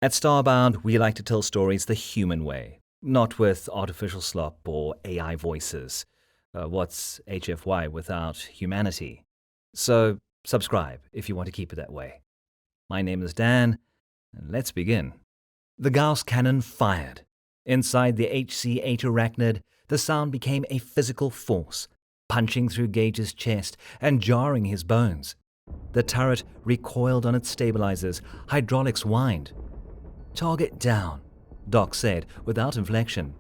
At Starbound, we like to tell stories the human way, not with artificial slop or AI voices. What's HFY without humanity? So, subscribe if you want to keep it that way. My name is Dan, and let's begin. The Gauss cannon fired. Inside the HC-8 arachnid, the sound became a physical force, punching through Gage's chest and jarring his bones. The turret recoiled on its stabilizers, hydraulics whined. "Target down," Doc said, without inflection.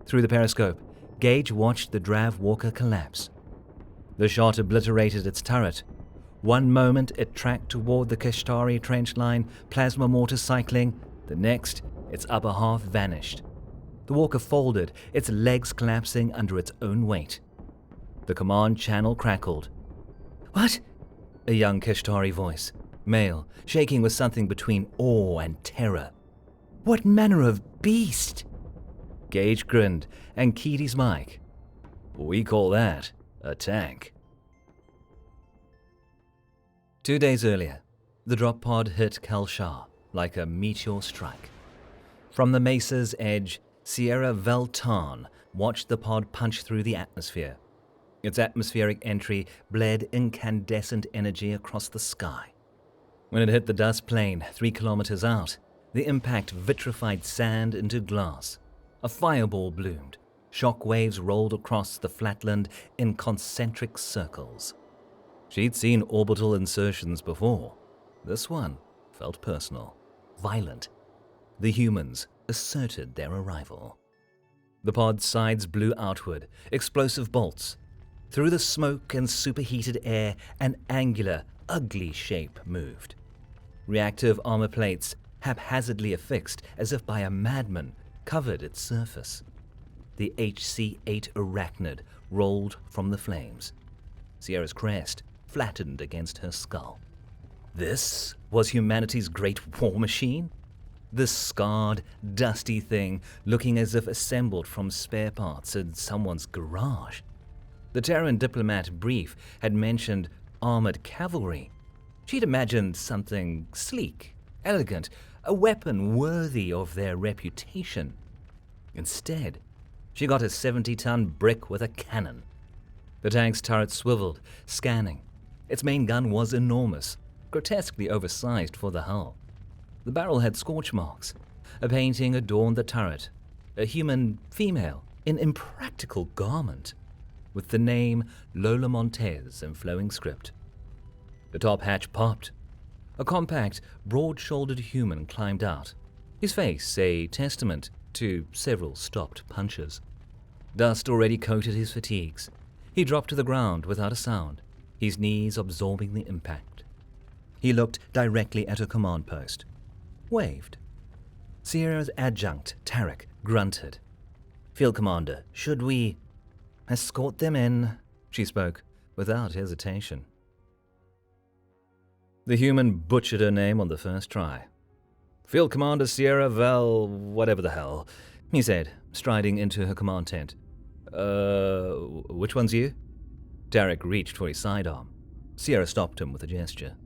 Through the periscope, Gage watched the Drav Walker collapse. The shot obliterated its turret. One moment it tracked toward the Kashtari trench line, plasma mortar cycling. The next, its upper half vanished. The Walker folded, its legs collapsing under its own weight. The command channel crackled. "What?" A young Kashtari voice, male, shaking with something between awe and terror. "What manner of beast?" Gage grinned and keyed his mic. "We call that a tank." 2 days earlier, the drop pod hit Kalshar like a meteor strike. From the mesa's edge, Sierra Veltarn watched the pod punch through the atmosphere. Its atmospheric entry bled incandescent energy across the sky. When it hit the dust plain 3 kilometers out, the impact vitrified sand into glass. A fireball bloomed. Shock waves rolled across the flatland in concentric circles. She'd seen orbital insertions before. This one felt personal, violent. The humans asserted their arrival. The pod's sides blew outward, explosive bolts. Through the smoke and superheated air, an angular, ugly shape moved. Reactive armor plates, haphazardly affixed as if by a madman, covered its surface. The HC-8 arachnid rolled from the flames. Sierra's crest flattened against her skull. This was humanity's great war machine? This scarred, dusty thing looking as if assembled from spare parts in someone's garage. The Terran diplomat brief had mentioned armored cavalry. She'd imagined something sleek, elegant, a weapon worthy of their reputation. Instead, she got a 70-ton brick with a cannon. The tank's turret swiveled, scanning. Its main gun was enormous, grotesquely oversized for the hull. The barrel had scorch marks. A painting adorned the turret, a human female in impractical garment, with the name Lola Montez in flowing script. The top hatch popped. A compact, broad-shouldered human climbed out, his face a testament to several stopped punches. Dust already coated his fatigues. He dropped to the ground without a sound, his knees absorbing the impact. He looked directly at her command post. Waved. Sierra's adjutant, Tarek, grunted. "Field Commander, should we escort them in?" She spoke without hesitation. The human butchered her name on the first try. "Field Commander Sierra whatever the hell," he said, striding into her command tent. Which one's you?" Tarek reached for his sidearm. Sierra stopped him with a gesture.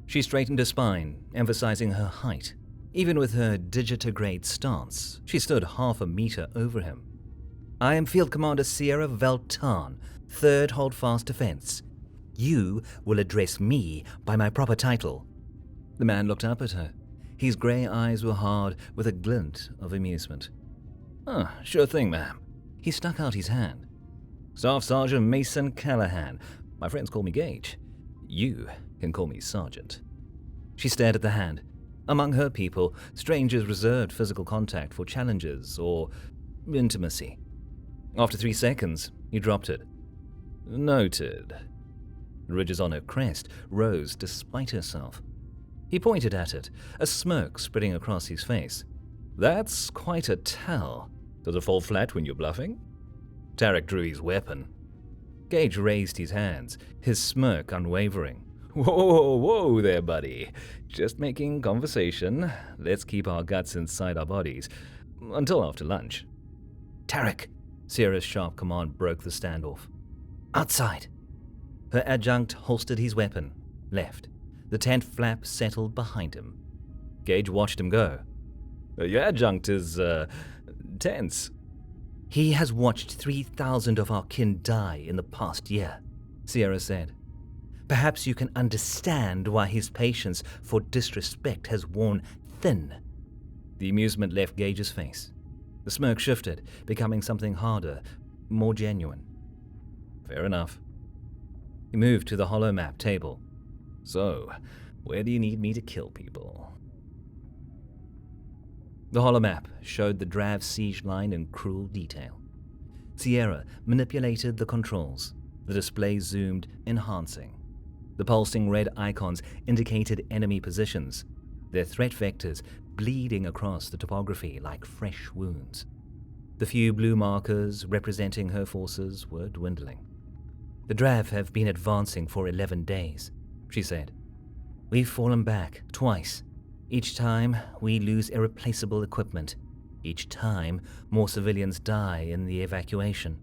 She straightened her spine, emphasizing her height. Even with her digitigrade stance, she stood half a meter over him. "I am Field Commander Sierra Veltarn, 3rd Holdfast Defense. You will address me by my proper title." The man looked up at her. His grey eyes were hard with a glint of amusement. Sure thing, ma'am." He stuck out his hand. "Staff Sergeant Mason Callahan. My friends call me Gage. You can call me Sergeant." She stared at the hand. Among her people, strangers reserved physical contact for challenges or intimacy. After 3 seconds, he dropped it. "Noted." The ridges on her crest rose despite herself. He pointed at it, a smirk spreading across his face. "That's quite a tell. Does it fall flat when you're bluffing?" Tarek drew his weapon. Gage raised his hands, his smirk unwavering. Whoa there, buddy. Just making conversation. Let's keep our guts inside our bodies. Until after lunch." "Tarek!" Sierra's sharp command broke the standoff. "Outside!" Her adjunct holstered his weapon, left. The tent flap settled behind him. Gage watched him go. Your adjunct is, tense. He has watched 3,000 of our kin die in the past year, Sierra said. Perhaps you can understand why his patience for disrespect has worn thin. The amusement left Gage's face. The smirk shifted, becoming something harder, more genuine. Fair enough. He moved to the holomap table. So, where do you need me to kill people? The holomap showed the Drav siege line in cruel detail. Sierra manipulated the controls. The display zoomed, enhancing. The pulsing red icons indicated enemy positions, their threat vectors bleeding across the topography like fresh wounds. The few blue markers representing her forces were dwindling. The Drav have been advancing for 11 days, she said. We've fallen back twice. Each time, we lose irreplaceable equipment. Each time, more civilians die in the evacuation.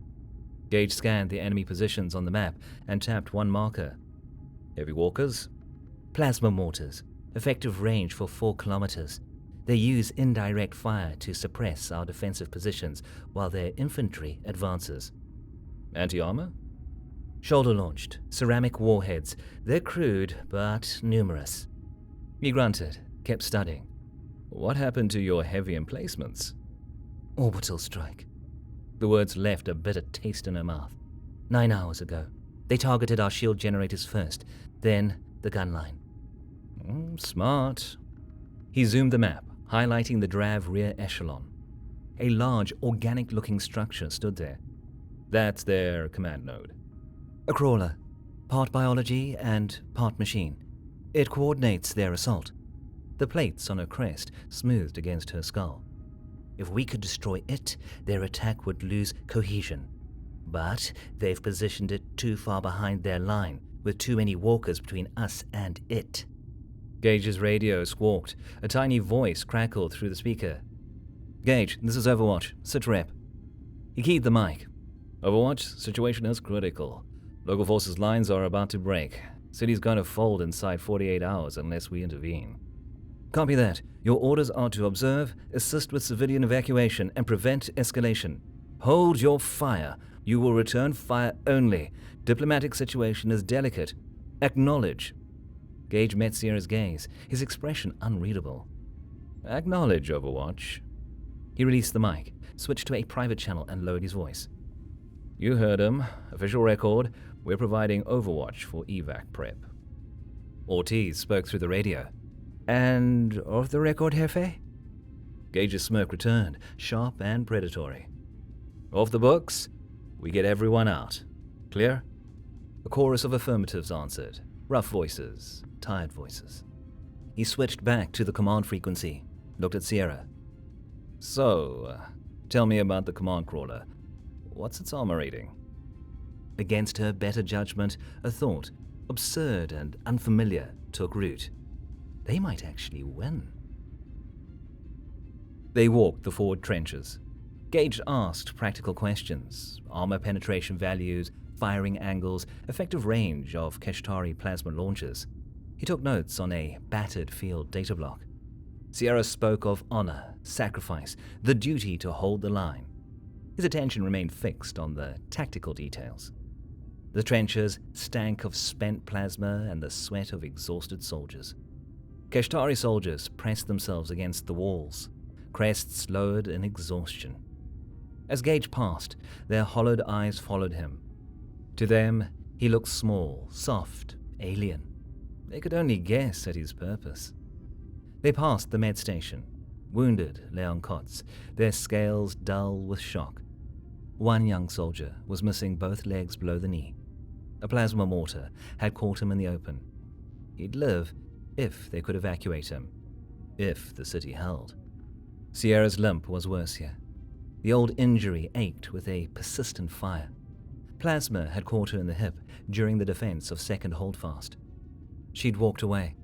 Gage scanned the enemy positions on the map and tapped one marker. Heavy walkers? Plasma mortars, effective range for 4 kilometers. They use indirect fire to suppress our defensive positions while their infantry advances. Anti-armor? Shoulder-launched, ceramic warheads. They're crude, but numerous. He grunted, kept studying. What happened to your heavy emplacements? Orbital strike. The words left a bitter taste in her mouth. 9 hours ago. They targeted our shield generators first, then the gun line. Smart. He zoomed the map, highlighting the Drav rear echelon. A large, organic-looking structure stood there. That's their command node. A crawler, part biology and part machine. It coordinates their assault. The plates on her crest smoothed against her skull. If we could destroy it, their attack would lose cohesion. But they've positioned it too far behind their line, with too many walkers between us and it. Gage's radio squawked. A tiny voice crackled through the speaker. Gage, this is Overwatch. Sit rep. He keyed the mic. Overwatch, situation is critical. Local forces lines are about to break. City's going to fold inside 48 hours unless we intervene. Copy that. Your orders are to observe, assist with civilian evacuation, and prevent escalation. Hold your fire. You will return fire only. Diplomatic situation is delicate. Acknowledge. Gage met Sierra's gaze, his expression unreadable. Acknowledge, Overwatch. He released the mic, switched to a private channel, and lowered his voice. You heard him. Official record. We're providing Overwatch for evac prep. Ortiz spoke through the radio. And off the record, Jefe? Gage's smirk returned, sharp and predatory. Off the books? We get everyone out. Clear? A chorus of affirmatives answered. Rough voices, tired voices. He switched back to the command frequency, looked at Sierra. So, tell me about the command crawler. What's its armor rating? Against her better judgment, a thought, absurd and unfamiliar, took root. They might actually win. They walked the forward trenches. Gage asked practical questions, armor penetration values, firing angles, effective range of Kashtari plasma launchers. He took notes on a battered field data block. Sierra spoke of honor, sacrifice, the duty to hold the line. His attention remained fixed on the tactical details. The trenches stank of spent plasma and the sweat of exhausted soldiers. Kashtari soldiers pressed themselves against the walls, crests lowered in exhaustion. As Gage passed, their hollowed eyes followed him. To them, he looked small, soft, alien. They could only guess at his purpose. They passed the med station. Wounded lay on cots, their scales dull with shock. One young soldier was missing both legs below the knee. A plasma mortar had caught him in the open. He'd live if they could evacuate him, if the city held. Sierra's limp was worse here. The old injury ached with a persistent fire. Plasma had caught her in the hip during the defense of Second Holdfast. She'd walked away.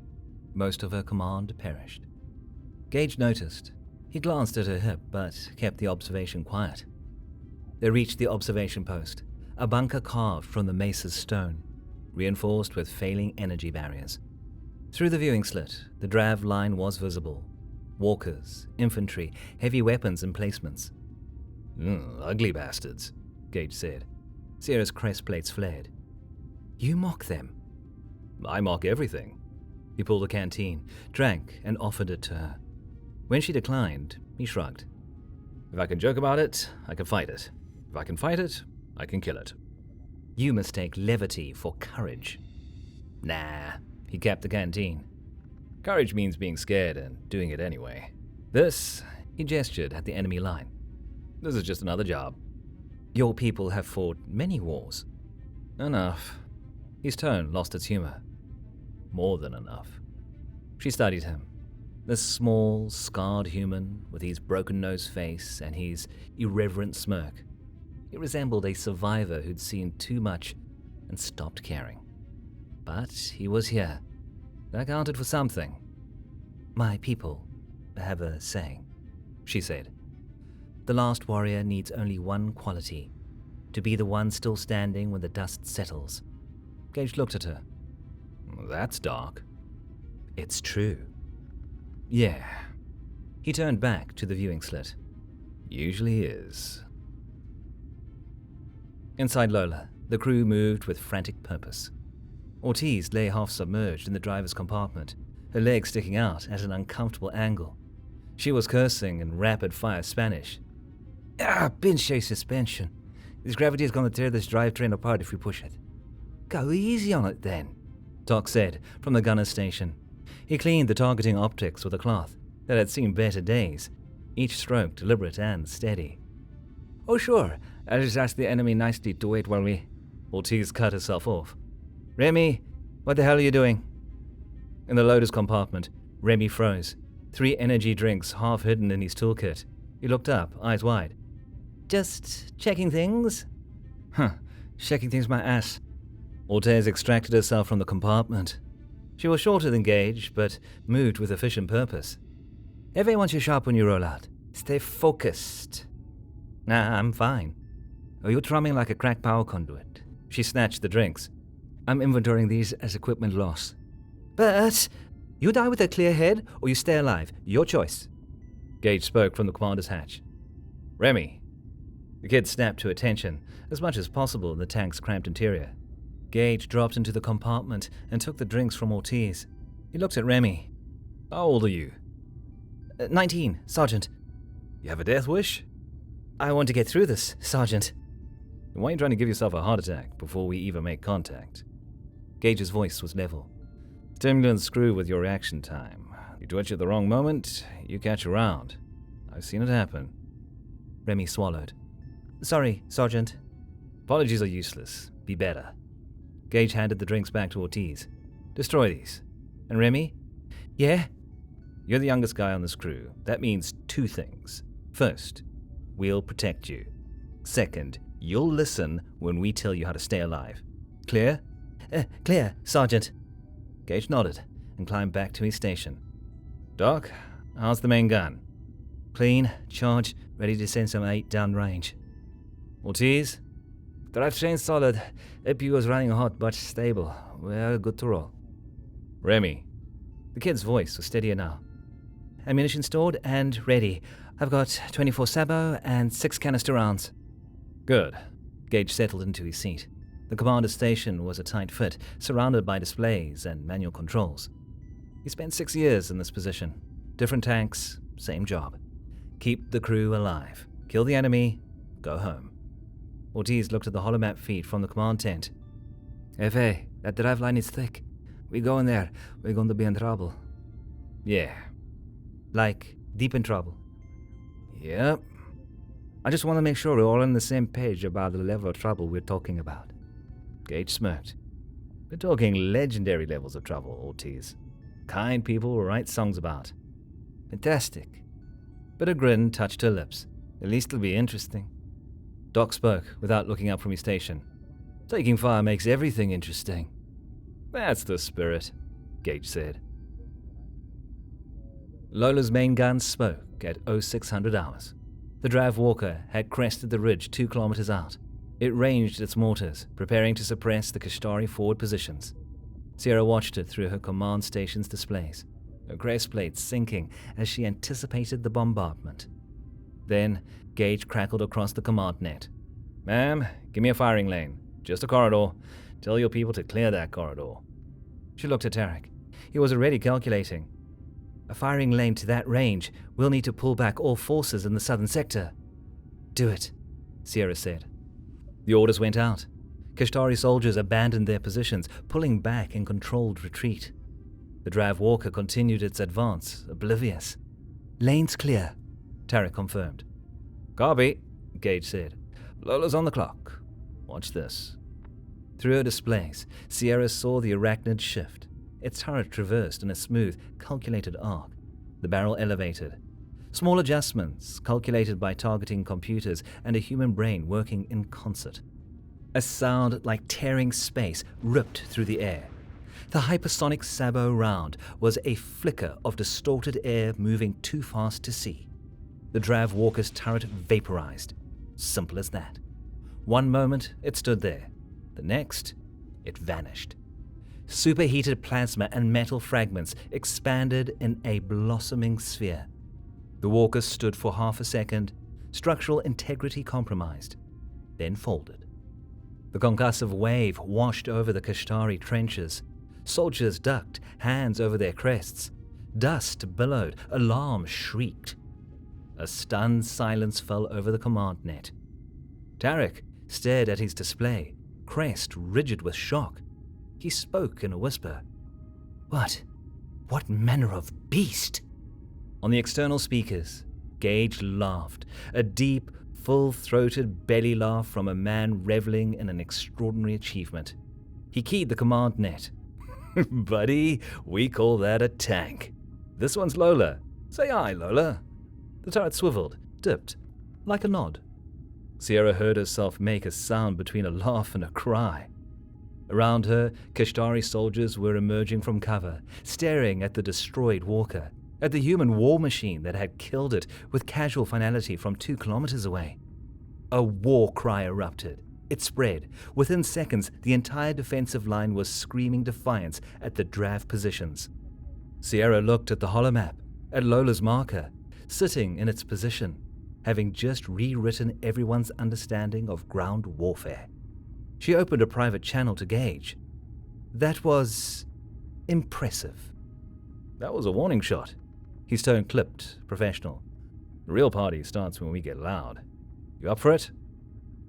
Most of her command perished. Gage noticed. He glanced at her hip, but kept the observation quiet. They reached the observation post, a bunker carved from the mesa's stone, reinforced with failing energy barriers. Through the viewing slit, the Drav line was visible, Walkers, infantry, heavy weapons emplacements. Ugly bastards, Gage said. Sierra's crest plates flared. You mock them? I mock everything. He pulled a canteen, drank, and offered it to her. When she declined, he shrugged. If I can joke about it, I can fight it. If I can fight it, I can kill it. You mistake levity for courage. Nah. He capped the canteen. Courage means being scared and doing it anyway. This, he gestured at the enemy line. This is just another job. Your people have fought many wars. Enough. His tone lost its humor. More than enough. She studied him. This small, scarred human with his broken-nosed face and his irreverent smirk. He resembled a survivor who'd seen too much and stopped caring. But he was here. That counted for something. My people have a saying, she said. The last warrior needs only one quality, to be the one still standing when the dust settles. Gage looked at her. That's dark. It's true. Yeah. He turned back to the viewing slit. Usually is. Inside Lola, the crew moved with frantic purpose. Ortiz lay half submerged in the driver's compartment, her legs sticking out at an uncomfortable angle. She was cursing in rapid-fire Spanish. Pinche suspension. This gravity is going to tear this drivetrain apart if we push it. Go easy on it then, Doc said from the gunner's station. He cleaned the targeting optics with a cloth that had seen better days, each stroke deliberate and steady. Oh sure, I'll just ask the enemy nicely to wait while we... Ortiz cut herself off. Remy, what the hell are you doing? In the loader's compartment, Remy froze, 3 energy drinks half hidden in his toolkit. He looked up, eyes wide. Just checking things? Checking things my ass. Ortiz extracted herself from the compartment. She was shorter than Gage, but moved with efficient purpose. Everyone's sharp when you roll out. Stay focused. Nah, I'm fine. Oh, you're drumming like a cracked power conduit. She snatched the drinks. I'm inventorying these as equipment loss. But you die with a clear head or you stay alive. Your choice. Gage spoke from the commander's hatch. Remy. The kid snapped to attention, as much as possible in the tank's cramped interior. Gage dropped into the compartment and took the drinks from Ortiz. He looked at Remy. How old are you? 19, Sergeant. You have a death wish? I want to get through this, Sergeant. Why are you trying to give yourself a heart attack before we even make contact? Gage's voice was level. Stimulants screw with your reaction time. You twitch at the wrong moment, you catch a round. I've seen it happen. Remy swallowed. Sorry, Sergeant. Apologies are useless. Be better. Gage handed the drinks back to Ortiz. Destroy these. And Remy? Yeah? You're the youngest guy on this crew. That means 2 things. First, we'll protect you. Second, you'll listen when we tell you how to stay alive. Clear? Clear, Sergeant. Gage nodded and climbed back to his station. Doc, how's the main gun? Clean, charged, ready to send some 8 downrange. Ortiz? Drivetrain solid. APU is running hot but stable. We're good to roll. Remy. The kid's voice was steadier now. Ammunition stored and ready. I've got 24 sabo and 6 canister rounds. Good. Gage settled into his seat. The commander's station was a tight fit, surrounded by displays and manual controls. He spent 6 years in this position. Different tanks, same job. Keep the crew alive. Kill the enemy, go home. Ortiz looked at the holomap feed from the command tent. FA, that drive line is thick. We go in there, we're going to be in trouble. Yeah. Like, deep in trouble. Yep. I just want to make sure we're all on the same page about the level of trouble we're talking about. Gage smirked. We're talking legendary levels of trouble, Ortiz. Kind people will write songs about. Fantastic. But a grin touched her lips. At least it'll be interesting. Doc spoke without looking up from his station. Taking fire makes everything interesting. That's the spirit, Gage said. Lola's main gun spoke at 0600 hours. The Drav Walker had crested the ridge 2 kilometers out. It ranged its mortars, preparing to suppress the Kashtari forward positions. Sierra watched it through her command station's displays. her breastplate sinking as she anticipated the bombardment. Then, Gage crackled across the command net. "Ma'am, give me a firing lane. Just a corridor. Tell your people to clear that corridor." She looked at Tarek. He was already calculating. "A firing lane to that range, we'll need to pull back all forces in the southern sector." "Do it," Sierra said. The orders went out. Kashtari soldiers abandoned their positions, pulling back in controlled retreat. The Drav Walker continued its advance, oblivious. "Lane's clear," Tarek confirmed. "Copy," Gage said. "Lola's on the clock. Watch this." Through her displays, Sierra saw the arachnid shift. Its turret traversed in a smooth, calculated arc. The barrel elevated. Small adjustments, calculated by targeting computers and a human brain working in concert. A sound like tearing space ripped through the air. The hypersonic sabot round was a flicker of distorted air moving too fast to see. The Drav Walker's turret vaporized. Simple as that. One moment, it stood there. The next, it vanished. Superheated plasma and metal fragments expanded in a blossoming sphere. The Walker stood for half a second, structural integrity compromised, then folded. The concussive wave washed over the Kashtari trenches. Soldiers ducked, hands over their crests. Dust billowed, alarm shrieked. A stunned silence fell over the command net. Tarek stared at his display, crest rigid with shock. He spoke in a whisper. What manner of beast?" On the external speakers, Gage laughed, a deep, full-throated belly laugh from a man reveling in an extraordinary achievement. He keyed the command net. "Buddy, we call that a tank. This one's Lola. Say aye, Lola." The turret swiveled, dipped, like a nod. Sierra heard herself make a sound between a laugh and a cry. Around her, Kashtari soldiers were emerging from cover, staring at the destroyed Walker, at the human war machine that had killed it with casual finality from 2 kilometers away. A war cry erupted. It spread. Within seconds, the entire defensive line was screaming defiance at the Drav positions. Sierra looked at the holomap, at Lola's marker, sitting in its position, having just rewritten everyone's understanding of ground warfare. She opened a private channel to Gage. That was impressive. That was a warning shot. His tone clipped, professional. The real party starts when we get loud. You up for it?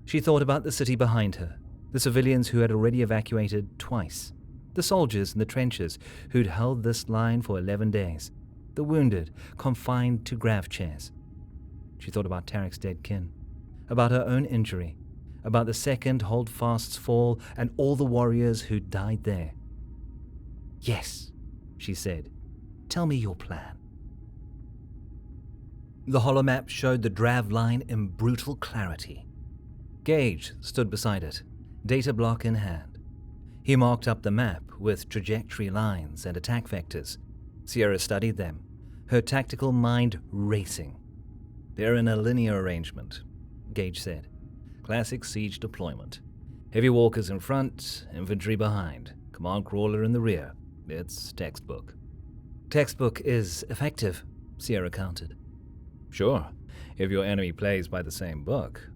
She thought about the city behind her, the civilians who had already evacuated twice, the soldiers in the trenches who'd held this line for 11 days, the wounded confined to grav chairs. She thought about Tarek's dead kin, about her own injury, about the second Holdfast's fall and all the warriors who died there. "Yes," she said. "Tell me your plan." The holomap showed the Drav line in brutal clarity. Gage stood beside it, data block in hand. He marked up the map with trajectory lines and attack vectors. Sierra studied them, her tactical mind racing. "They're in a linear arrangement," Gage said. "Classic siege deployment. Heavy walkers in front, infantry behind, command crawler in the rear. It's textbook." "Textbook is effective," Sierra countered. "Sure, if your enemy plays by the same book."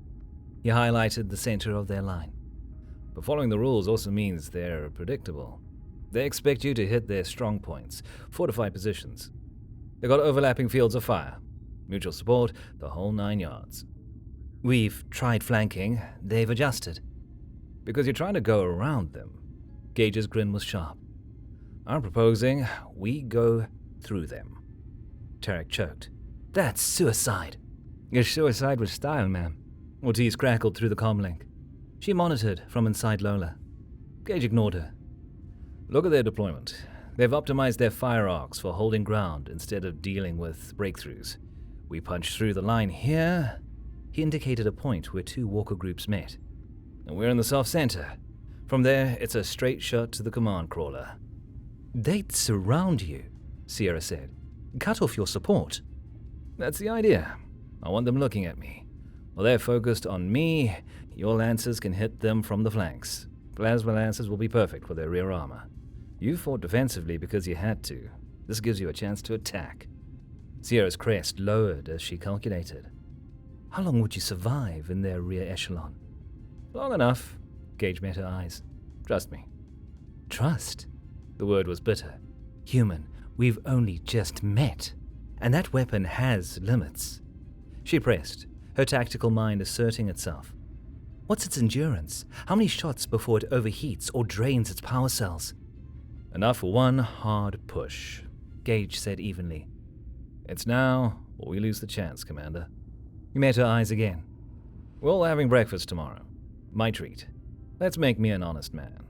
He highlighted the center of their line. "But following the rules also means they're predictable. They expect you to hit their strong points, fortified positions. They got overlapping fields of fire, mutual support, the whole 9 yards. We've tried flanking. They've adjusted." "Because you're trying to go around them." Gage's grin was sharp. "I'm proposing we go through them." Tarek choked. "That's suicide." "It's suicide with style, ma'am." Ortiz crackled through the comlink. She monitored from inside Lola. Gage ignored her. "Look at their deployment. They've optimized their fire arcs for holding ground instead of dealing with breakthroughs. We punch through the line here." He indicated a point where 2 walker groups met. "And we're in the south center. From there, it's a straight shot to the command crawler." "They'd surround you," Sierra said. "Cut off your support." "That's the idea. I want them looking at me. While they're focused on me, your lancers can hit them from the flanks. Plasma lancers will be perfect for their rear armor. You fought defensively because you had to. This gives you a chance to attack. Sierra's crest lowered as she calculated. How long would you survive in their rear echelon? Long enough, Gage met her eyes. Trust me. Trust? The word was bitter. Human, we've only just met. And that weapon has limits. She pressed, her tactical mind asserting itself. What's its endurance? How many shots before it overheats or drains its power cells? Enough for one hard push, Gage said evenly. It's now, or we lose the chance, Commander. He met her eyes again. We're all having breakfast tomorrow. My treat. Let's make me an honest man.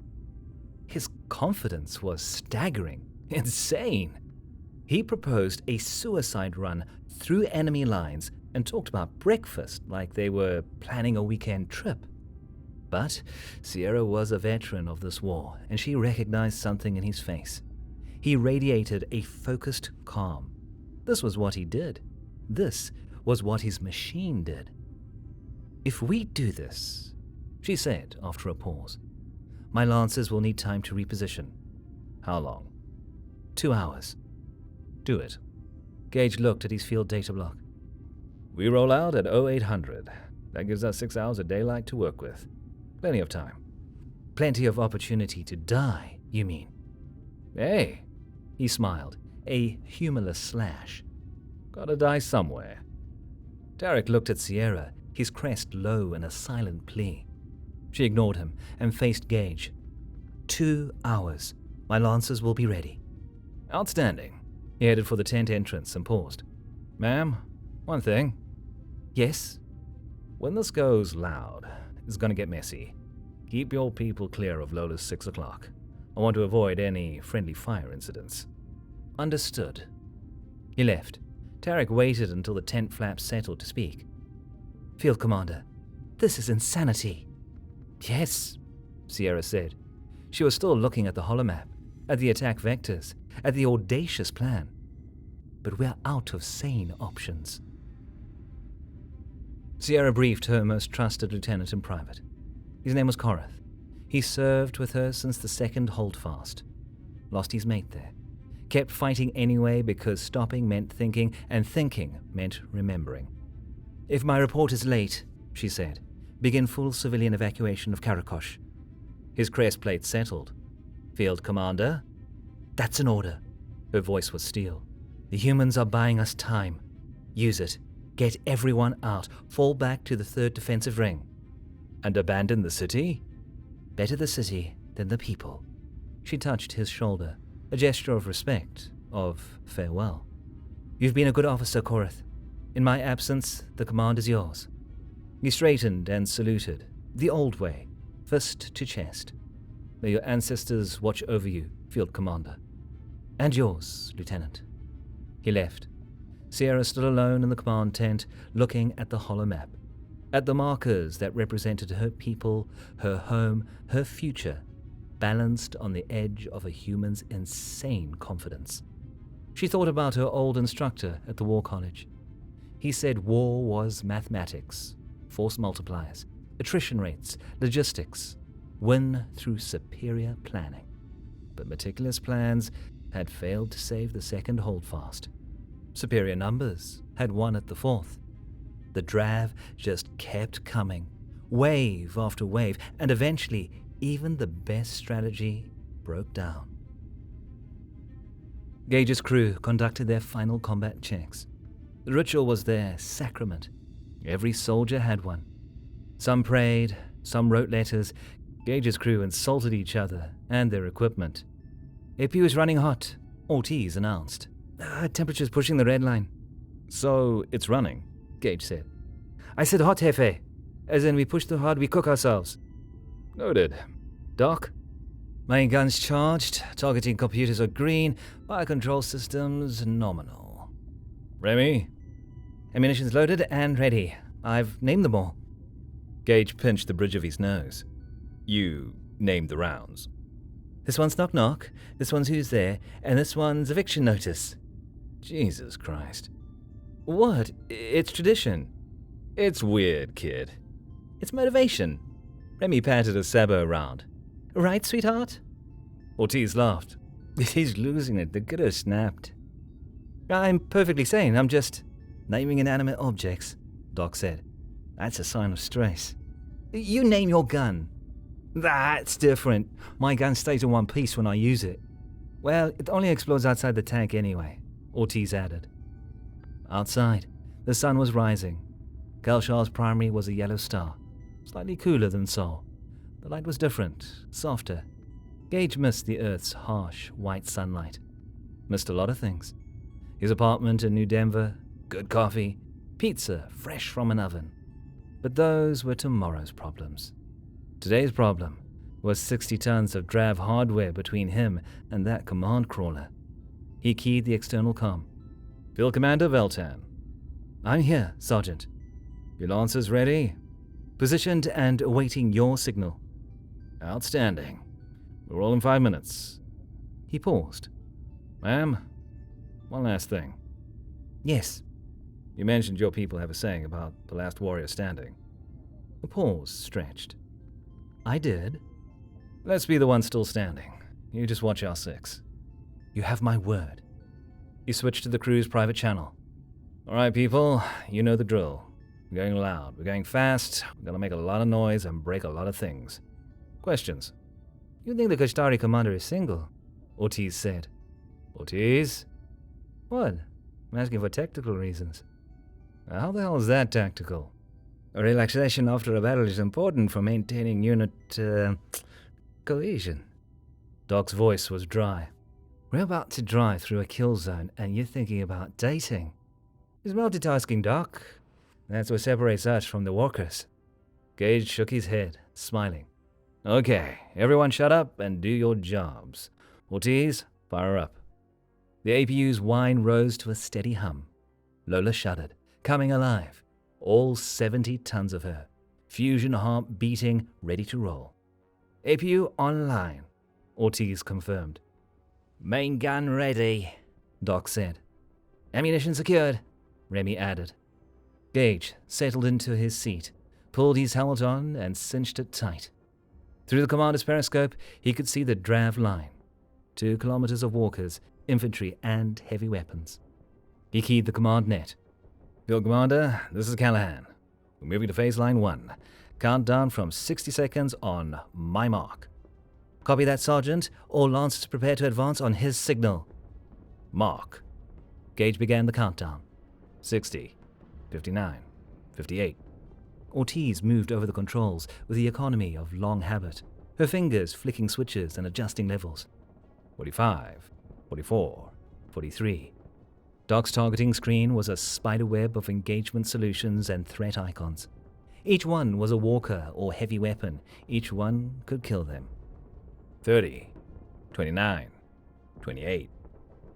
His confidence was staggering, insane. He proposed a suicide run through enemy lines and talked about breakfast like they were planning a weekend trip. But Sierra was a veteran of this war, and she recognized something in his face. He radiated a focused calm. This was what he did. This was what his machine did. If we do this, she said after a pause, my lancers will need time to reposition. How long? 2 hours. Do it. Gage looked at his field data block. We roll out at 0800. That gives us 6 hours of daylight to work with. Plenty of time. Plenty of opportunity to die, you mean? Hey, he smiled, a humorless slash. Gotta die somewhere. Tarek looked at Sierra, his crest low in a silent plea. She ignored him and faced Gage. 2 hours. My lancers will be ready. Outstanding. He headed for the tent entrance and paused. Ma'am, one thing. Yes? When this goes loud, it's gonna get messy. Keep your people clear of Lola's 6 o'clock. I want to avoid any friendly fire incidents. Understood. He left. Tarek waited until the tent flaps settled to speak. Field Commander, this is insanity. Yes, Sierra said. She was still looking at the holomap, at the attack vectors, at the audacious plan. But we're out of sane options. Sierra briefed her most trusted lieutenant in private. His name was Korath. He served with her since the second holdfast. Lost his mate there. Kept fighting anyway because stopping meant thinking, and thinking meant remembering. If my report is late, she said, begin full civilian evacuation of Karakosh. His crest plate settled. Field Commander? That's an order. Her voice was steel. The humans are buying us time. Use it. Get everyone out. Fall back to the 3rd defensive ring. And abandon the city? Better the city than the people. She touched his shoulder, a gesture of respect, of farewell. You've been a good officer, Korath. In my absence, the command is yours. He straightened and saluted, the old way, fist to chest. May your ancestors watch over you, Field Commander. And yours, Lieutenant. He left. Sierra stood alone in the command tent, looking at the holomap, at the markers that represented her people, her home, her future, balanced on the edge of a human's insane confidence. She thought about her old instructor at the War College. He said war was mathematics, force multipliers, attrition rates, logistics, win through superior planning. But meticulous plans had failed to save the second holdfast. Superior numbers had won at the 4th. The drav just kept coming, wave after wave, and eventually even the best strategy broke down. Gage's crew conducted their final combat checks. The ritual was their sacrament. Every soldier had one. Some prayed, some wrote letters. Gage's crew insulted each other and their equipment. AP was running hot, Ortiz announced. Temperature's pushing the red line. So it's running, Gage said. I said hot, Jefe. As in we push too hard, we cook ourselves. Noted. Doc? Main guns charged, targeting computers are green, fire control systems nominal. Remy? Ammunition's loaded and ready. I've named them all. Gage pinched the bridge of his nose. You named the rounds. This one's knock knock, this one's who's there, and this one's eviction notice. Jesus Christ. What? It's tradition. It's weird, kid. It's motivation. Remy patted a sabot around. Right, sweetheart? Ortiz laughed. He's losing it. The could have snapped. I'm perfectly sane. I'm just naming inanimate objects, Doc said. That's a sign of stress. You name your gun. That's different. My gun stays in one piece when I use it. Well, it only explodes outside the tank anyway, Ortiz added. Outside, the sun was rising. Kelshaw's primary was a yellow star, slightly cooler than Sol. The light was different, softer. Gage missed the Earth's harsh, white sunlight. Missed a lot of things. His apartment in New Denver, good coffee, pizza fresh from an oven. But those were tomorrow's problems. Today's problem was 60 tons of Drav hardware between him and that command crawler. He keyed the external comm. Field Commander Veltan. I'm here, Sergeant. Your lancers ready? Positioned and awaiting your signal. Outstanding. We're all in 5 minutes. He paused. Ma'am, one last thing. Yes. You mentioned your people have a saying about the last warrior standing. A pause stretched. I did. Let's be the one still standing. You just watch our 6. You have my word. He switched to the crew's private channel. All right, people, you know the drill. We're going loud, we're going fast, we're going to make a lot of noise and break a lot of things. Questions? You think the Kashtari commander is single? Ortiz said. Ortiz? What? I'm asking for tactical reasons. How the hell is that tactical? A relaxation after a battle is important for maintaining unit, cohesion. Doc's voice was dry. We're about to drive through a kill zone and you're thinking about dating. It's multitasking, Doc. That's what separates us from the walkers. Gage shook his head, smiling. Okay, everyone shut up and do your jobs. Ortiz, fire up. The APU's whine rose to a steady hum. Lola shuddered, coming alive. All 70 tons of her. Fusion heart beating, ready to roll. APU online, Ortiz confirmed. Main gun ready, Doc said. Ammunition secured, Remy added. Gage settled into his seat, pulled his helmet on and cinched it tight. Through the commander's periscope, he could see the Drav line. 2 kilometers of walkers, infantry and heavy weapons. He keyed the command net. Field Commander, this is Callahan. We're moving to phase line 1. Countdown from 60 seconds on my mark. Copy that, Sergeant. All lancers prepare to advance on his signal. Mark. Gage began the countdown. 60, 59, 58. Ortiz moved over the controls with the economy of long habit, her fingers flicking switches and adjusting levels. 45, 44, 43. Doc's targeting screen was a spiderweb of engagement solutions and threat icons. Each one was a walker or heavy weapon. Each one could kill them. 30, 29, 28.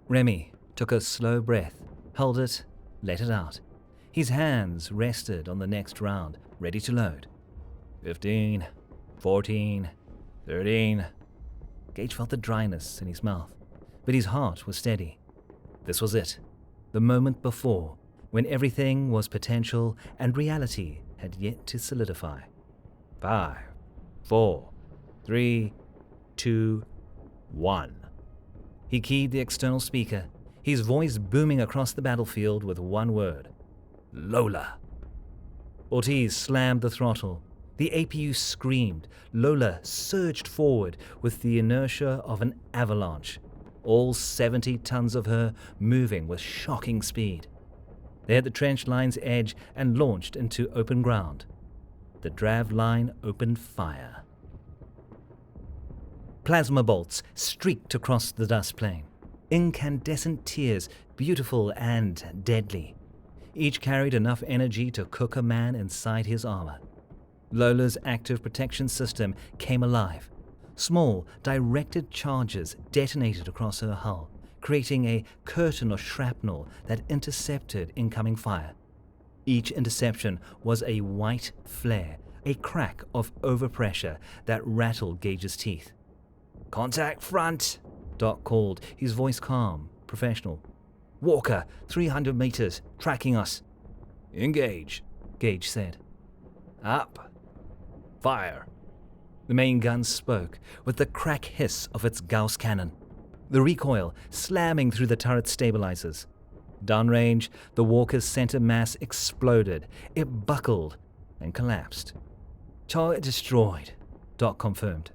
Remy took a slow breath, held it, let it out. His hands rested on the next round, ready to load. 15, 14, 13. Gage felt the dryness in his mouth, but his heart was steady. This was it. The moment before, when everything was potential and reality had yet to solidify. 5, 4, 3, 2, 1. He keyed the external speaker, his voice booming across the battlefield with one word. Lola. Ortiz slammed the throttle. The APU screamed. Lola surged forward with the inertia of an avalanche. All 70 tons of her moving with shocking speed. They hit the trench line's edge and launched into open ground. The Drav line opened fire. Plasma bolts streaked across the dust plain. Incandescent tears, beautiful and deadly. Each carried enough energy to cook a man inside his armor. Lola's active protection system came alive. Small, directed charges detonated across her hull, creating a curtain of shrapnel that intercepted incoming fire. Each interception was a white flare, a crack of overpressure that rattled Gage's teeth. Contact front, Doc called, his voice calm, professional. Walker, 300 meters, tracking us. Engage, Gage said. Up. Fire. The main gun spoke with the crack hiss of its Gauss cannon. the recoil slamming through the turret's stabilizers. Downrange, the walker's center mass exploded. It buckled and collapsed. Target destroyed, Doc confirmed.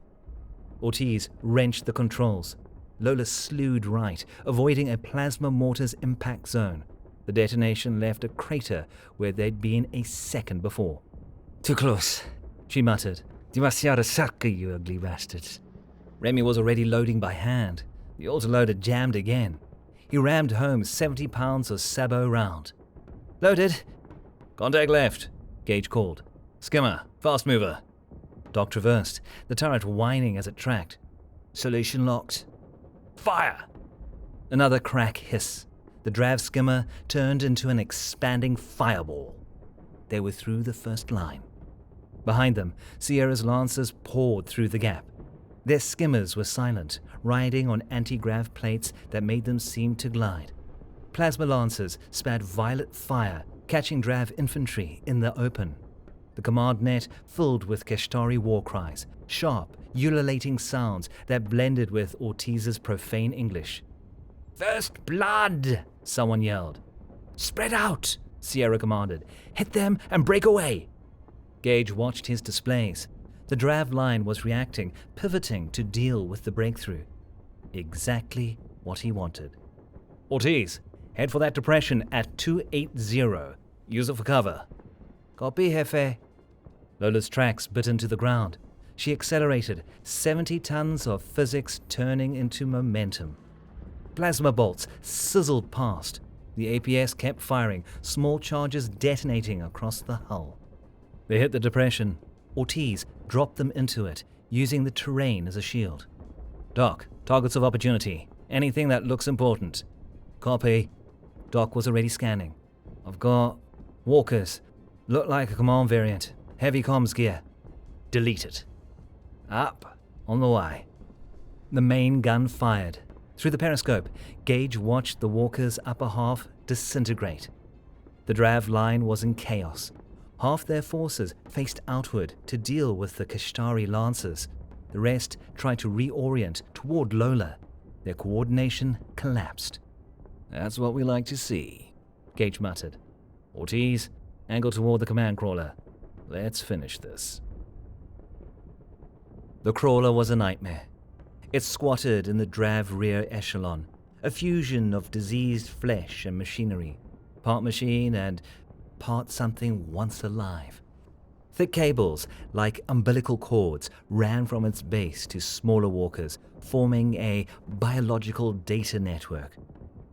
Ortiz wrenched the controls. Lola slewed right, avoiding a plasma mortar's impact zone. The detonation left a crater where they'd been a second before. Too close, she muttered. Demasiado cerca, you ugly bastards. Remy was already loading by hand. The autoloader jammed again. He rammed home 70 pounds of sabot round. Loaded. Contact left, Gage called. Skimmer, fast mover. Doc traversed, the turret whining as it tracked. Solution locked. Fire! Another crack hiss. The Drav skimmer turned into an expanding fireball. They were through the first line. Behind them, Sierra's lancers poured through the gap. Their skimmers were silent, riding on anti-grav plates that made them seem to glide. Plasma lancers spat violet fire, catching Drav infantry in the open. The command net filled with Kashtari war cries, sharp, ululating sounds that blended with Ortiz's profane English. "First blood!" someone yelled. "Spread out!" Sierra commanded. "Hit them and break away!" Gage watched his displays. The Drav line was reacting, pivoting to deal with the breakthrough. Exactly what he wanted. "Ortiz, head for that depression at 280. Use it for cover." "Copy, Jefe." Lola's tracks bit into the ground. She accelerated, 70 tons of physics turning into momentum. Plasma bolts sizzled past. The APS kept firing, small charges detonating across the hull. They hit the depression. Ortiz dropped them into it, using the terrain as a shield. "Doc, targets of opportunity. Anything that looks important." "Copy." Doc was already scanning. "I've got walkers. Look like a command variant. Heavy comms gear." "Delete it." "Up. On the way." The main gun fired. Through the periscope, Gage watched the walker's upper half disintegrate. The Drav line was in chaos. Half their forces faced outward to deal with the Kashtari lancers. The rest tried to reorient toward Lola. Their coordination collapsed. "That's what we like to see," Gage muttered. "Ortiz, angle toward the command crawler. Let's finish this." The crawler was a nightmare. It squatted in the Drav rear echelon, a fusion of diseased flesh and machinery, part machine and part something once alive. Thick cables, like umbilical cords, ran from its base to smaller walkers, forming a biological data network.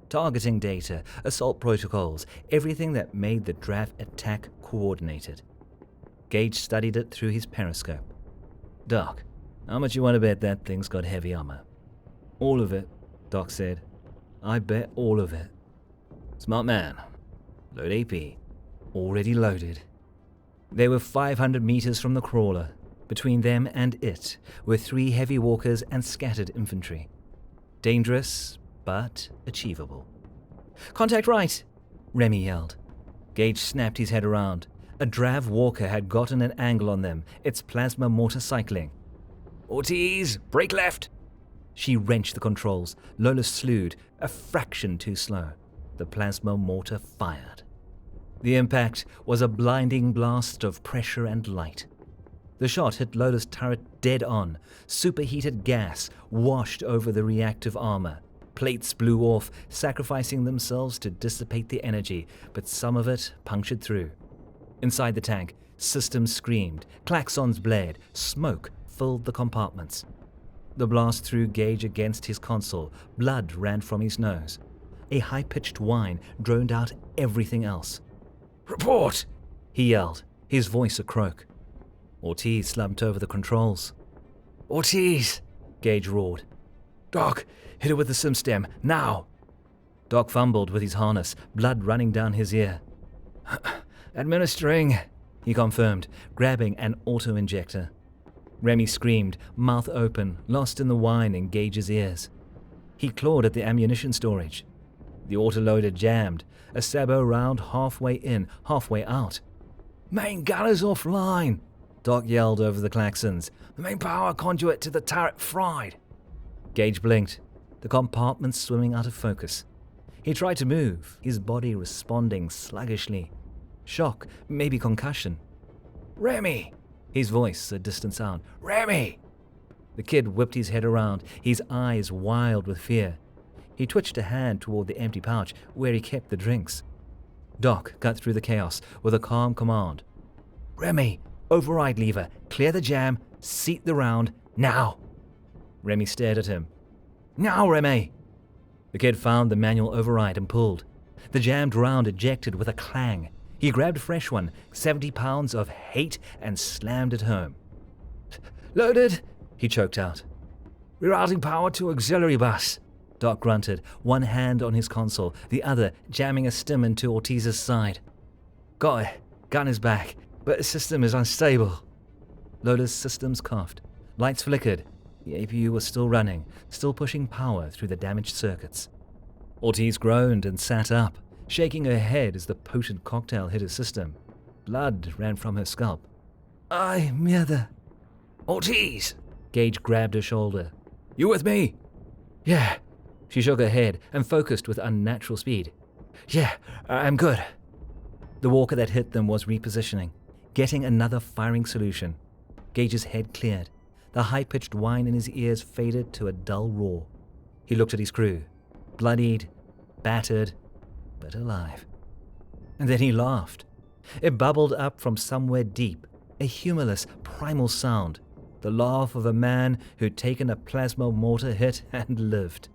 Targeting data, assault protocols, everything that made the Drav attack coordinated. Gage studied it through his periscope. "Doc, how much you want to bet that thing's got heavy armor?" "All of it," Doc said. "I bet all of it." "Smart man. Load AP." Already loaded. They were 500 meters from the crawler. Between them and it were 3 heavy walkers and scattered infantry. Dangerous, but achievable. "Contact right!" Remy yelled. Gage snapped his head around. A Drav walker had gotten an angle on them, its plasma mortar cycling. "Ortiz, break left!" She wrenched the controls. Lola slewed, a fraction too slow. The plasma mortar fired. The impact was a blinding blast of pressure and light. The shot hit Lola's turret dead on. Superheated gas washed over the reactive armor. Plates blew off, sacrificing themselves to dissipate the energy, but some of it punctured through. Inside the tank, systems screamed, klaxons blared, smoke filled the compartments. The blast threw Gage against his console. Blood ran from his nose. A high-pitched whine droned out everything else. "Report!" he yelled, his voice a croak. Ortiz slumped over the controls. "Ortiz!" Gage roared. "Doc, hit it with the sim stem, now!" Doc fumbled with his harness, blood running down his ear. "Administering," he confirmed, grabbing an auto-injector. Remy screamed, mouth open, lost in the whine in Gage's ears. He clawed at the ammunition storage. The autoloader jammed, a sabot round halfway in, halfway out. "Main gunner's offline," Doc yelled over the klaxons. "The main power conduit to the turret fried." Gage blinked. the compartment swimming out of focus. He tried to move, his body responding sluggishly. Shock, maybe concussion. "Remy!" His voice a distant sound. "Remy!" The kid whipped his head around, his eyes wild with fear. He twitched a hand toward the empty pouch where he kept the drinks. Doc cut through the chaos with a calm command. "Remy, override lever, clear the jam, seat the round, now!" Remy stared at him. "Now, Remy!" The kid found the manual override and pulled. The jammed round ejected with a clang. He grabbed a fresh one, 70 pounds of hate, and slammed it home. "Loaded," he choked out. "Rerouting power to auxiliary bus," Doc grunted, one hand on his console, the other jamming a stim into Ortiz's side. "Got it. Gun is back, but the system is unstable." Lola's systems coughed. Lights flickered. The APU was still running, still pushing power through the damaged circuits. Ortiz groaned and sat up, shaking her head as the potent cocktail hit her system. Blood ran from her scalp. "Ay, mierda." "Ortiz!" Gage grabbed her shoulder. "You with me?" "Yeah." She shook her head and focused with unnatural speed. "Yeah, I'm good." The walker that hit them was repositioning, getting another firing solution. Gage's head cleared. The high-pitched whine in his ears faded to a dull roar. He looked at his crew, bloodied, battered, but alive. And then he laughed. It bubbled up from somewhere deep, a humorless, primal sound, the laugh of a man who'd taken a plasma mortar hit and lived.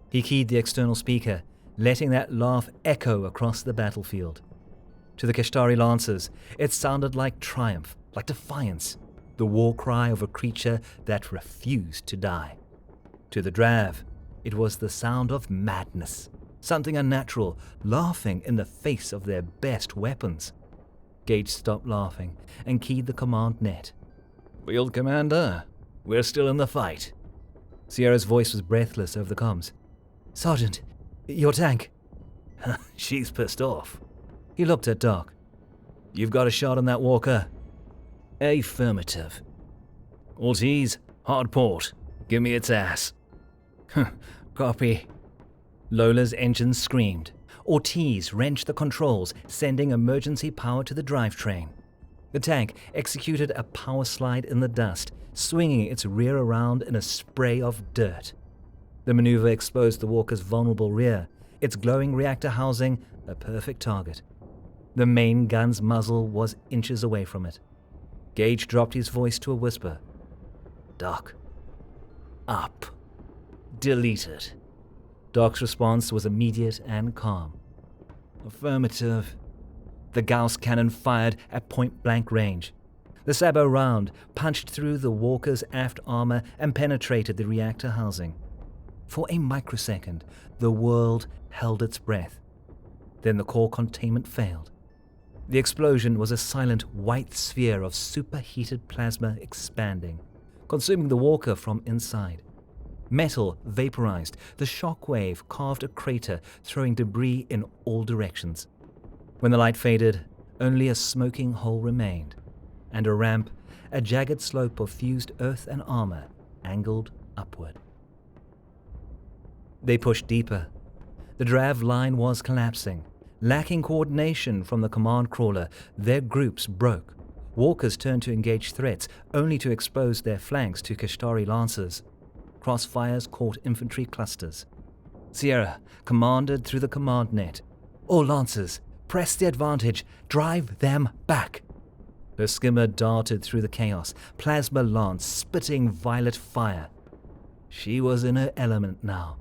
He keyed the external speaker, letting that laugh echo across the battlefield. To the Kashtari Lancers, it sounded like triumph, like defiance, the war cry of a creature that refused to die. To the Drav, it was the sound of madness, something unnatural, laughing in the face of their best weapons. Gage stopped laughing and keyed the command net. "Field Commander, we're still in the fight." Sierra's voice was breathless over the comms. "Sergeant, your tank." "She's pissed off." He looked at Doc. "You've got a shot on that walker?" "Affirmative." "Ortiz, hard port. Give me its ass." "Copy." Lola's engine screamed. Ortiz wrenched the controls, sending emergency power to the drivetrain. The tank executed a power slide in the dust, swinging its rear around in a spray of dirt. The maneuver exposed the walker's vulnerable rear, its glowing reactor housing a perfect target. The main gun's muzzle was inches away from it. Gage dropped his voice to a whisper. "Doc. Up. Deleted." Doc's response was immediate and calm. "Affirmative." The Gauss cannon fired at point-blank range. The sabot round punched through the walker's aft armor and penetrated the reactor housing. For a microsecond, the world held its breath. Then the core containment failed. The explosion was a silent white sphere of superheated plasma expanding, consuming the walker from inside. Metal vaporized, the shockwave carved a crater, throwing debris in all directions. When the light faded, only a smoking hole remained, and a ramp, a jagged slope of fused earth and armor, angled upward. They pushed deeper. The Drav line was collapsing. Lacking coordination from the command crawler, their groups broke. Walkers turned to engage threats, only to expose their flanks to Kashtari Lancers. Crossfires caught infantry clusters. Sierra commanded through the command net. "All Lancers, press the advantage, drive them back." Her skimmer darted through the chaos, plasma lance spitting violet fire. She was in her element now.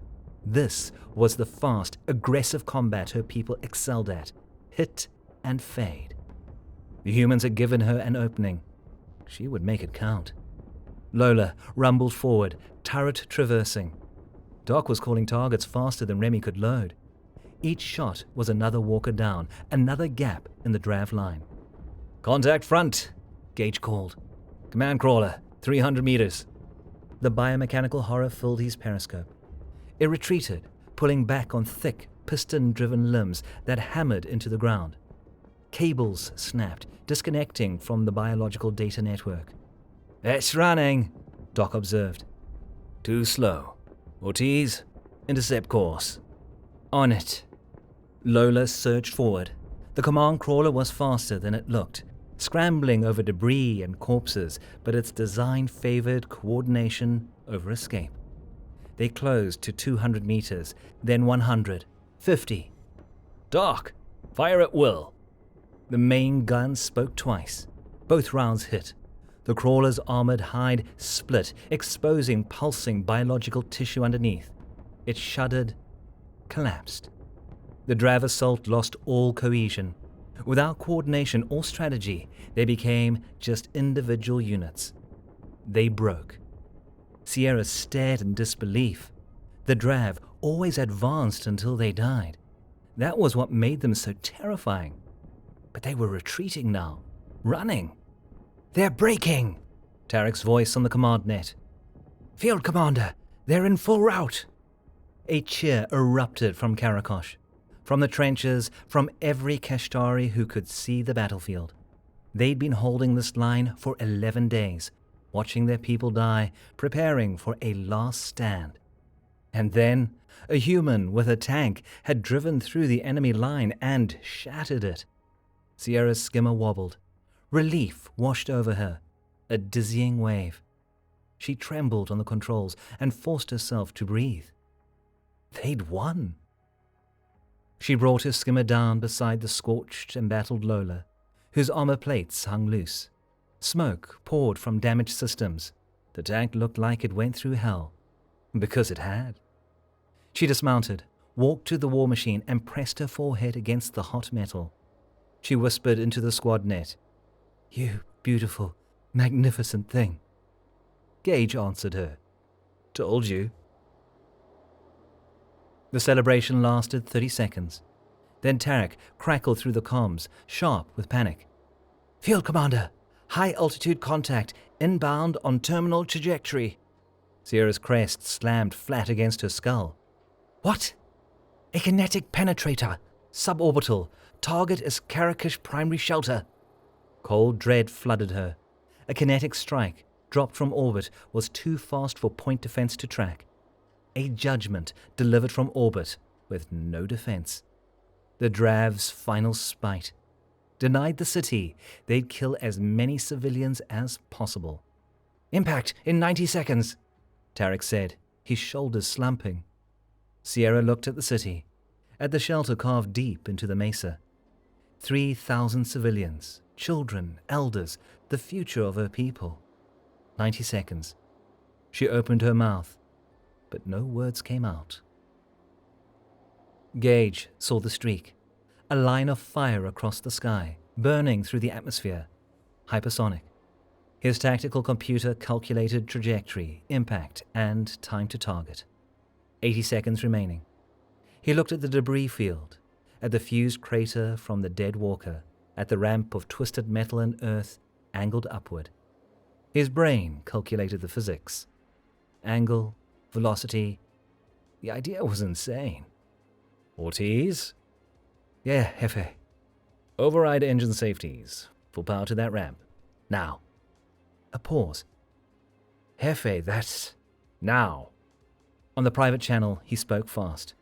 This was the fast, aggressive combat her people excelled at. Hit and fade. The humans had given her an opening. She would make it count. Lola rumbled forward, turret traversing. Doc was calling targets faster than Remy could load. Each shot was another walker down, another gap in the Drav line. "Contact front," Gage called. "Command crawler, 300 meters." The biomechanical horror filled his periscope. It retreated, pulling back on thick, piston-driven limbs that hammered into the ground. Cables snapped, disconnecting from the biological data network. "It's running," Doc observed. "Too slow. Ortiz, Intercept course. On it. Lola surged forward. The command crawler was faster than it looked, scrambling over debris and corpses, but its design favored coordination over escape. They closed to 200 meters, then 100, 50. Doc, fire at will. The main gun spoke twice. Both rounds hit. The crawler's armored hide split, exposing pulsing biological tissue underneath. It shuddered, collapsed. The Drav assault lost all cohesion. Without coordination or strategy, they became just individual units. They broke. Sierra stared in disbelief. The Drav always advanced until they died. That was what made them so terrifying. But they were retreating now, running. They're breaking! Tarek's voice on the command net. Field Commander, they're in full rout! A cheer erupted from Karakosh, from the trenches, from every Kashtari who could see the battlefield. They'd been holding this line for 11 days, watching their people die, preparing for a last stand. And then, a human with a tank had driven through the enemy line and shattered it. Sierra's skimmer wobbled. Relief washed over her, a dizzying wave. She trembled on the controls and forced herself to breathe. They'd won. She brought her skimmer down beside the scorched, embattled Lola, whose armor plates hung loose. Smoke poured from damaged systems. The tank looked like it went through hell, because it had. She dismounted, walked to the war machine, and pressed her forehead against the hot metal. She whispered into the squad net, "You beautiful, magnificent thing." Gage answered her, "Told you." The celebration lasted 30 seconds. Then Tarek crackled through the comms, sharp with panic. "Field Commander, high-altitude contact, inbound on terminal trajectory." Sierra's crest slammed flat against her skull. "What?" "A kinetic penetrator, suborbital. Target is Karakosh primary shelter." Cold dread flooded her. A kinetic strike, dropped from orbit, was too fast for point defense to track. A judgment delivered from orbit with no defense. The Drav's final spite. Denied the city, they'd kill as many civilians as possible. "Impact in 90 seconds, Tarek said, his shoulders slumping. Sierra looked at the city, at the shelter carved deep into the mesa. 3,000 civilians, children, elders, the future of her people. 90 seconds. She opened her mouth, but no words came out. Gage saw the streak, a line of fire across the sky, burning through the atmosphere, hypersonic. His tactical computer calculated trajectory, impact, and time to target. 80 seconds remaining. He looked at the debris field, at the fused crater from the dead walker, at the ramp of twisted metal and earth angled upward. His brain calculated the physics. Angle, velocity. The idea was insane. Ortiz? Yeah, Jefe. Override engine safeties. Full power to that ramp. Now. A pause. Jefe, that's... Now. On the private channel, he spoke fast.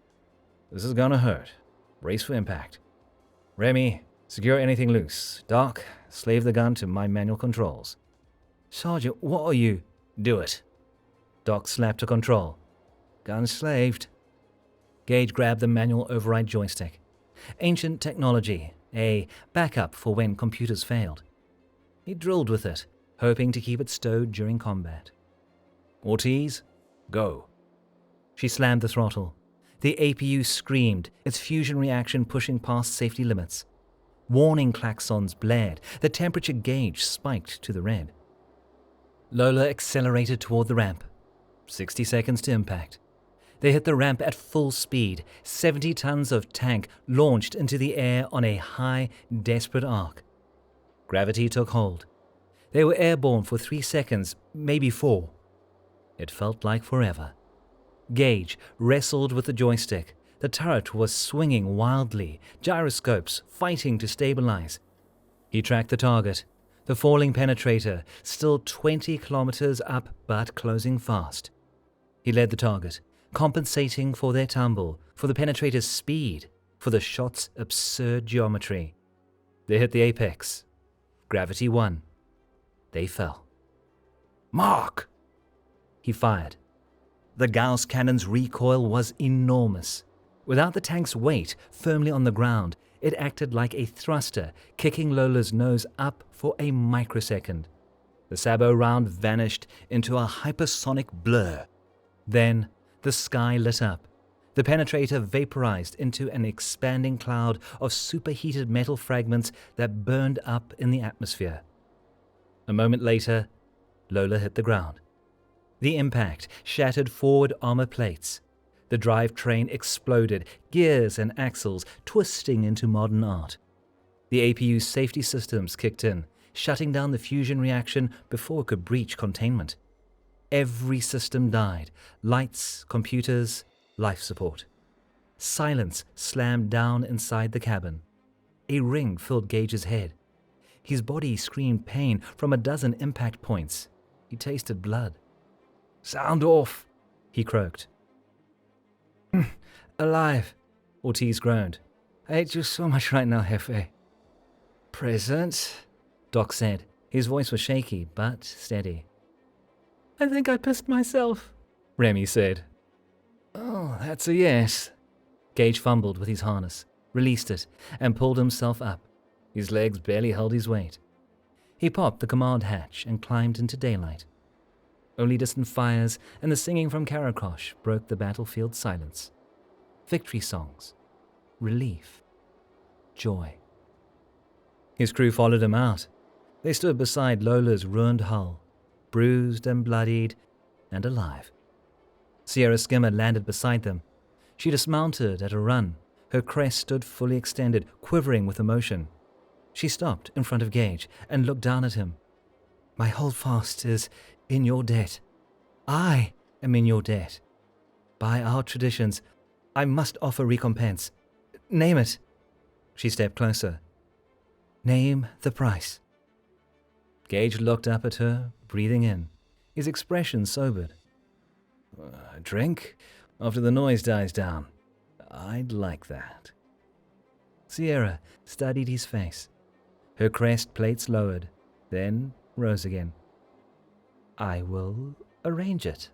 This is gonna hurt. Brace for impact. Remy, secure anything loose. Doc, slave the gun to my manual controls. Sergeant, what are you? Do it. Doc slapped a control. Gun slaved. Gage grabbed the manual override joystick. Ancient technology, a backup for when computers failed. He drilled with it, hoping to keep it stowed during combat. Ortiz, go. She slammed the throttle. The APU screamed, its fusion reaction pushing past safety limits. Warning klaxons blared, the temperature gauge spiked to the red. Lola accelerated toward the ramp. 60 seconds to impact. They hit the ramp at full speed, 70 tons of tank launched into the air on a high, desperate arc. Gravity took hold. They were airborne for 3 seconds, maybe 4. It felt like forever. Gage wrestled with the joystick. The turret was swinging wildly, gyroscopes fighting to stabilize. He tracked the target, the falling penetrator, still 20 kilometers up but closing fast. He led the target, compensating for their tumble, for the penetrator's speed, for the shot's absurd geometry. They hit the apex. Gravity won. They fell. "Mark!" He fired. The Gauss cannon's recoil was enormous. Without the tank's weight firmly on the ground, it acted like a thruster, kicking Lola's nose up for a microsecond. The sabot round vanished into a hypersonic blur. Then the sky lit up. The penetrator vaporized into an expanding cloud of superheated metal fragments that burned up in the atmosphere. A moment later, Lola hit the ground. The impact shattered forward armor plates. The drivetrain exploded, gears and axles twisting into modern art. The APU's safety systems kicked in, shutting down the fusion reaction before it could breach containment. Every system died: lights, computers, life support. Silence slammed down inside the cabin. A ring filled Gage's head. His body screamed pain from a dozen impact points. He tasted blood. "Sound off," he croaked. "Alive," Ortiz groaned. "I hate you so much right now, Jefe." "Present," Doc said. His voice was shaky, but steady. "I think I pissed myself," Remy said. "Oh, that's a yes." Gage fumbled with his harness, released it, and pulled himself up. His legs barely held his weight. He popped the command hatch and climbed into daylight. Only distant fires and the singing from Karakosh broke the battlefield silence. Victory songs, relief, joy. His crew followed him out. They stood beside Lola's ruined hull, bruised and bloodied and alive. Sierra Skimmer landed beside them. She dismounted at a run. Her crest stood fully extended, quivering with emotion. She stopped in front of Gage and looked down at him. "My holdfast is in your debt. I am in your debt. By our traditions, I must offer recompense. Name it." She stepped closer. "Name the price." Gage looked up at her, breathing in, his expression sobered. "A drink after the noise dies down. I'd like that." Sierra studied his face. Her crest plates lowered, then rose again. "I will arrange it."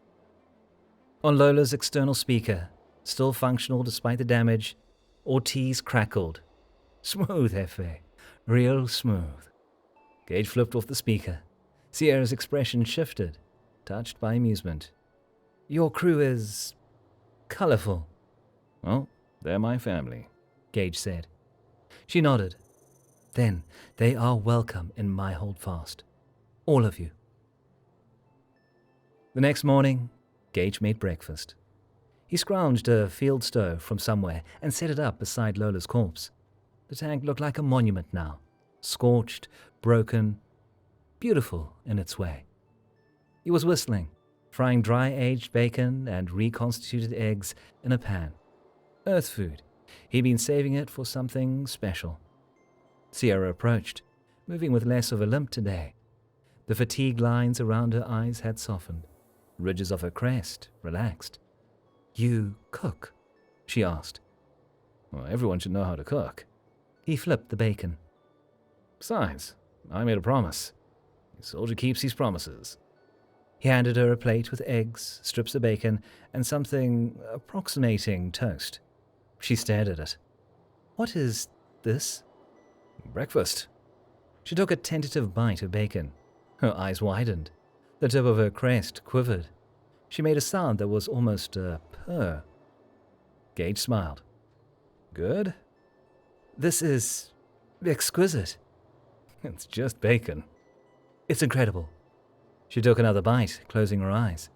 On Lola's external speaker, still functional despite the damage, Ortiz crackled. "Smooth, Jefe. Real smooth." Gage flipped off the speaker. Sierra's expression shifted, touched by amusement. "Your crew is colorful." "Well, they're my family," Gage said. She nodded. "Then they are welcome in my holdfast. All of you." The next morning, Gage made breakfast. He scrounged a field stove from somewhere and set it up beside Lola's corpse. The tank looked like a monument now, scorched, broken, beautiful in its way. He was whistling, frying dry-aged bacon and reconstituted eggs in a pan. Earth food. He'd been saving it for something special. Sierra approached, moving with less of a limp today. The fatigue lines around her eyes had softened. Ridges of her crest relaxed. "You cook?" she asked. "Well, everyone should know how to cook." He flipped the bacon. "Besides, I made a promise. A soldier keeps his promises." He handed her a plate with eggs, strips of bacon, and something approximating toast. She stared at it. "What is this?" "Breakfast." She took a tentative bite of bacon. Her eyes widened. The tip of her crest quivered. She made a sound that was almost a purr. Gage smiled. "Good?" "This is exquisite." "It's just bacon." "It's incredible." She took another bite, closing her eyes.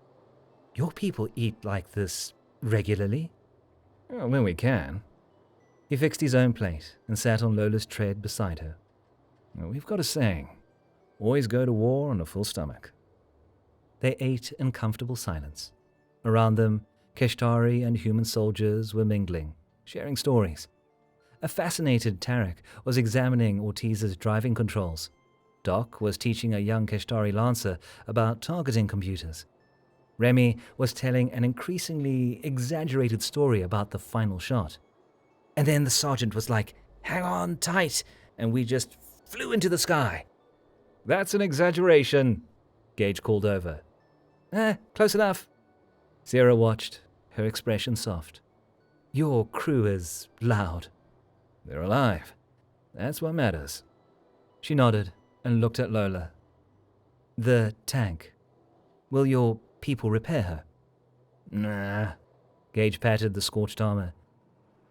"Your people eat like this regularly?" "Well, when we can." He fixed his own plate and sat on Lola's tread beside her. "Well, we've got a saying. Always go to war on a full stomach." They ate in comfortable silence. Around them, Keshtari and human soldiers were mingling, sharing stories. A fascinated Tarek was examining Ortiz's driving controls. Doc was teaching a young Keshtari lancer about targeting computers. Remy was telling an increasingly exaggerated story about the final shot. And then the sergeant was like, "Hang on tight," and we just flew into the sky. That's an exaggeration, Gage called over. Close enough. Sierra watched, her expression soft. Your crew is loud. They're alive. That's what matters. She nodded and looked at Lola. The tank. Will your people repair her? Nah. Gage patted the scorched armor.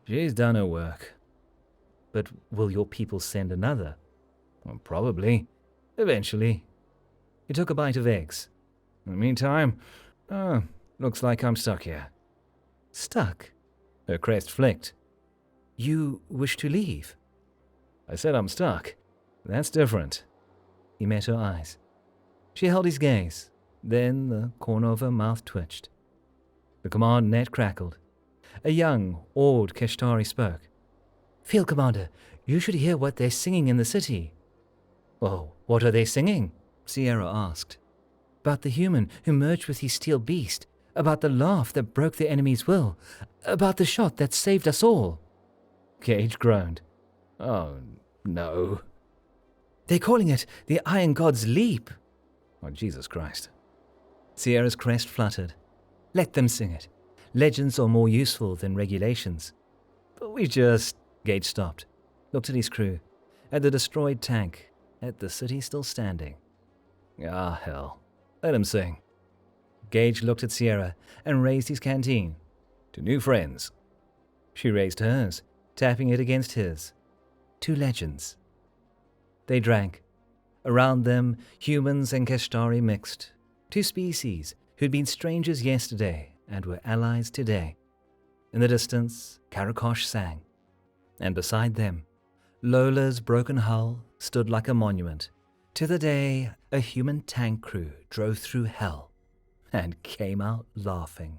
She's done her work. But will your people send another? Well, probably. Eventually. He took a bite of eggs. In the meantime, looks like I'm stuck here. Stuck? Her crest flicked. You wish to leave? I said I'm stuck. That's different. He met her eyes. She held his gaze. Then the corner of her mouth twitched. The command net crackled. A young, awed Keshtari spoke. Field Commander, you should hear what they're singing in the city. Oh, what are they singing? Sierra asked. About the human who merged with his steel beast. About the laugh that broke the enemy's will. About the shot that saved us all. Gage groaned. Oh, no. They're calling it the Iron God's Leap. Oh, Jesus Christ. Sierra's crest fluttered. Let them sing it. Legends are more useful than regulations. But we just... Gage stopped, looked at his crew, at the destroyed tank, at the city still standing. Ah, hell. Let him sing. Gage looked at Sierra and raised his canteen. To new friends. She raised hers, tapping it against his. To legends. They drank. Around them, humans and Keshtari mixed. Two species who'd been strangers yesterday and were allies today. In the distance, Karakosh sang. And beside them, Lola's broken hull stood like a monument to the day a human tank crew drove through hell and came out laughing.